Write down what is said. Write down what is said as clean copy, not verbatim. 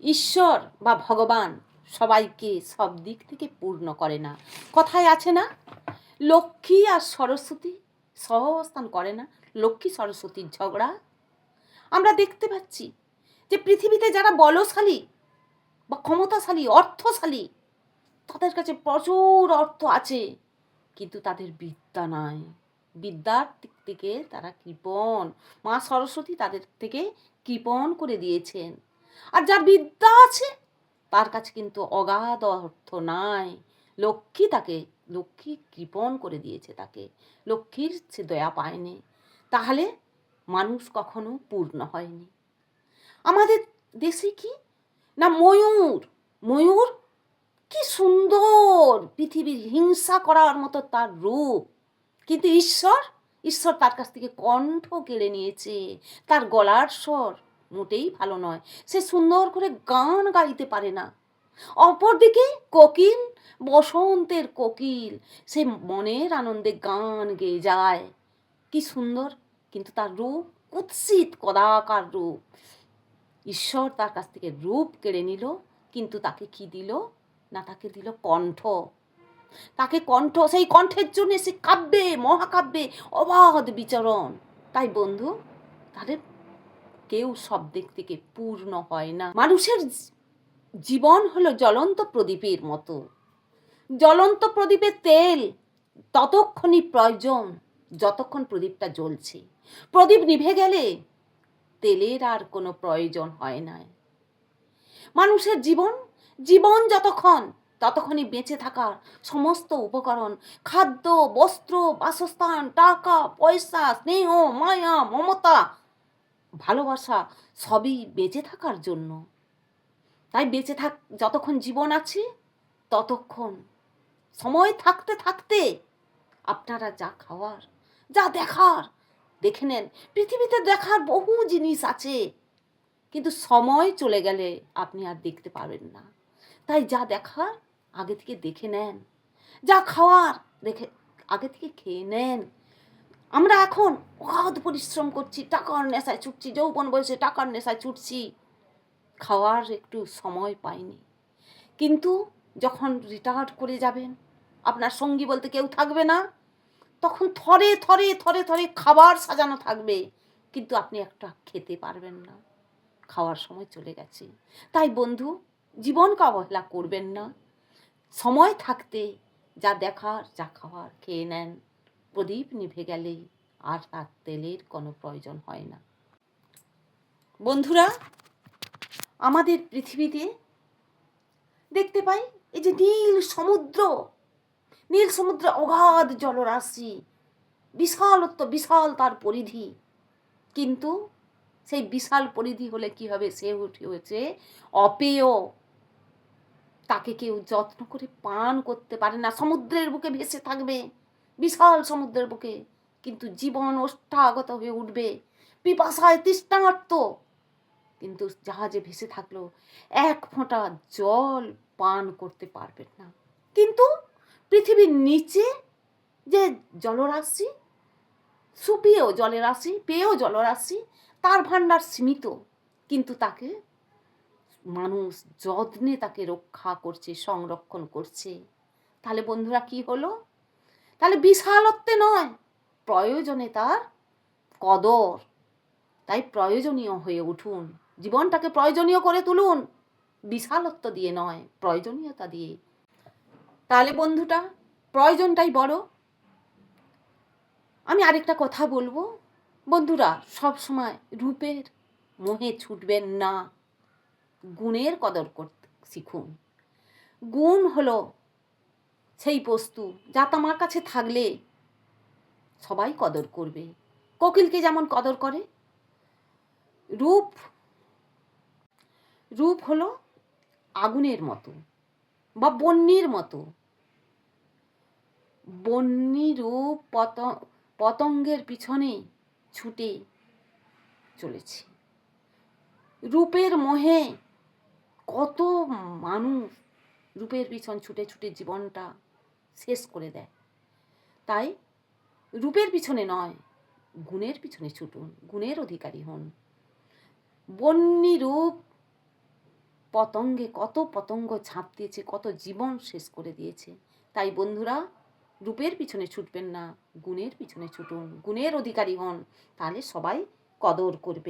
ঈশ্বর বা ভগবান সবাইকে সব দিক থেকে পূর্ণ করে না। কথায় আছে না, লক্ষ্মী আর সরস্বতী সহস্থান করে না, লক্ষ্মী সরস্বতীর ঝগড়া। আমরা দেখতে পাচ্ছি যে পৃথিবীতে যারা বলশালী বা ক্ষমতাশালী, অর্থশালী, তাদের কাছে প্রচুর অর্থ আছে, কিন্তু তাদের বিদ্যা নাই। বিদ্যার দিক থেকে তারা কৃপণ। মা সরস্বতী তাদের থেকে কৃপণ করে দিয়েছেন। আর যার বিদ্যা আছে তার কাছে কিন্তু অগাধ অর্থ নাই। লক্ষ্মী কৃপণ করে দিয়েছে তাকে, লক্ষ্মীর সে দয়া পায়নি। তাহলে মানুষ কখনো পূর্ণ হয়নি। আমাদের দেশে কি না, ময়ূর কি সুন্দর, পৃথিবীর হিংসা করার মতো তার রূপ, কিন্তু ঈশ্বর তার কাছ থেকে কণ্ঠ কেড়ে নিয়েছে। তার গলার স্বর মোটেই ভালো নয়, সে সুন্দর করে গান গাইতে পারে না। অপরদিকে কোকিল, বসন্তের কোকিল, সে মনের আনন্দে গান গেয়ে যায়, কি সুন্দর, কিন্তু তার রূপ কুৎসিত কদাকার রূপ। ঈশ্বর তার কাছ থেকে রূপ কেড়ে নিল, কিন্তু তাকে কি দিল না, তাকে দিল কণ্ঠ। তাকে কণ্ঠ, সেই কণ্ঠের জন্য সে কাব্যে, মহাকাব্যে অবাধ বিচরণ। তাই বন্ধু, তাদের কেউ সব দিক থেকে পূর্ণ হয় না। মানুষের জীবন হলো জ্বলন্ত প্রদীপের মতো। জ্বলন্ত প্রদীপের তেল ততক্ষণই প্রয়োজন যতক্ষণ প্রদীপটা জ্বলছে। প্রদীপ নিভে গেলে তেলের আর কোনো প্রয়োজন হয় না। মানুষের জীবন ততক্ষণই বেঁচে থাকার সমস্ত উপকরণ, খাদ্য, বস্ত্র, বাসস্থান, টাকা পয়সা, স্নেহ, মায়া, মমতা, ভালোবাসা, সবই বেঁচে থাকার জন্য। তাই যতক্ষণ জীবন আছে ততক্ষণ সময় থাকতে থাকতে আপনারা যা খাওয়ার, যা দেখার দেখে নেন। পৃথিবীতে দেখার বহু জিনিস আছে, কিন্তু সময় চলে গেলে আপনি আর দেখতে পাবেন না। তাই যা দেখার আগে থেকে দেখে নেন, যা খাওয়ার আগে থেকে খেয়ে নেন। আমরা এখন অগাধ পরিশ্রম করছি, টাকার নেশায় ছুটছি, যৌবন বয়সে টাকার নেশায় ছুটছি, খাওয়ার একটু সময় পাইনি। কিন্তু যখন রিটায়ার্ড করে যাবেন, আপনার সঙ্গী বলতে কেউ থাকবে না, তখন থরে থরে থরে থরে খাবার সাজানো থাকবে, কিন্তু আপনি একটা খেতে পারবেন না, খাওয়ার সময় চলে গেছে। তাই বন্ধু, জীবনকে অবহেলা করবেন না। সময় থাকতে যা দেখার, যা খাওয়ার খেয়ে নেন। প্রদীপ নিভে গেলেই আর তার তেলের কোনো প্রয়োজন হয় না। বন্ধুরা, আমাদের পৃথিবীতে দেখতে পাই এই যে নীল সমুদ্র, অগাধ জলরাশি, বিশাল তার পরিধি, কিন্তু সেই বিশাল পরিধি হলে কি হবে, সে হয়েছে অপেয়। তাকে কেউ যত্ন করে পান করতে পারে না। সমুদ্রের বুকে ভেসে থাকবে, বিশাল সমুদ্রের বুকে, কিন্তু জীবন ওষ্ঠাগত হয়ে উঠবে, পিপাসায় তৃষ্ণার্ত, কিন্তু জাহাজে ভেসে থাকলো এক ফোঁটা জল পান করতে পারবেন না। কিন্তু পৃথিবীর নিচে যে জলরাশি, সুপেয় জলরাশি, পেয় জলরাশি, তার ভাণ্ডার সীমিত, কিন্তু তাকে মানুষ যত্নে তাকে রক্ষা করছে, সংরক্ষণ করছে। তাহলে বন্ধুরা কি হলো? তাহলে বিশালত্বে নয়, প্রয়োজনে তার কদর। তাই প্রয়োজনীয় হয়ে উঠুন, জীবনটাকে প্রয়োজনীয় করে তুলুন, বিশালত্ব দিয়ে নয়, প্রয়োজনীয়তা দিয়ে। তাহলে বন্ধুটা, প্রয়োজনটাই বড়। আমি আরেকটা কথা বলবো, বন্ধুরা, সব সময় রূপের মোহে ছুটবেন না, গুণের কদর করতে শিখুন। গুণ হলো সেই বস্তু যা তোমার কাছে থাকলে সবাই কদর করবে। কোকিলকে যেমন কদর করে, রূপ হলো আগুনের মতো বা বহ্নির মতো। বহ্নি রূপ পতঙ্গের পিছনে ছুটে চলেছে। রূপের মোহে কত মানুষ রূপের পিছন ছুটে ছুটে জীবনটা শেষ করে দেয়। তাই রূপের পিছনে নয়, গুণের পিছনে ছুটুন, গুণের অধিকারী হন। বহ্নি রূপ পতঙ্গে কত পতঙ্গ ঝাঁপ দিয়েছে, কত জীবন শেষ করে দিয়েছে। তাই বন্ধুরা, রূপের পিছনে ছুটবেন না, গুণের পিছনে ছুটুন, গুণের অধিকারী হন, তাহলে সবাই কদর করবে।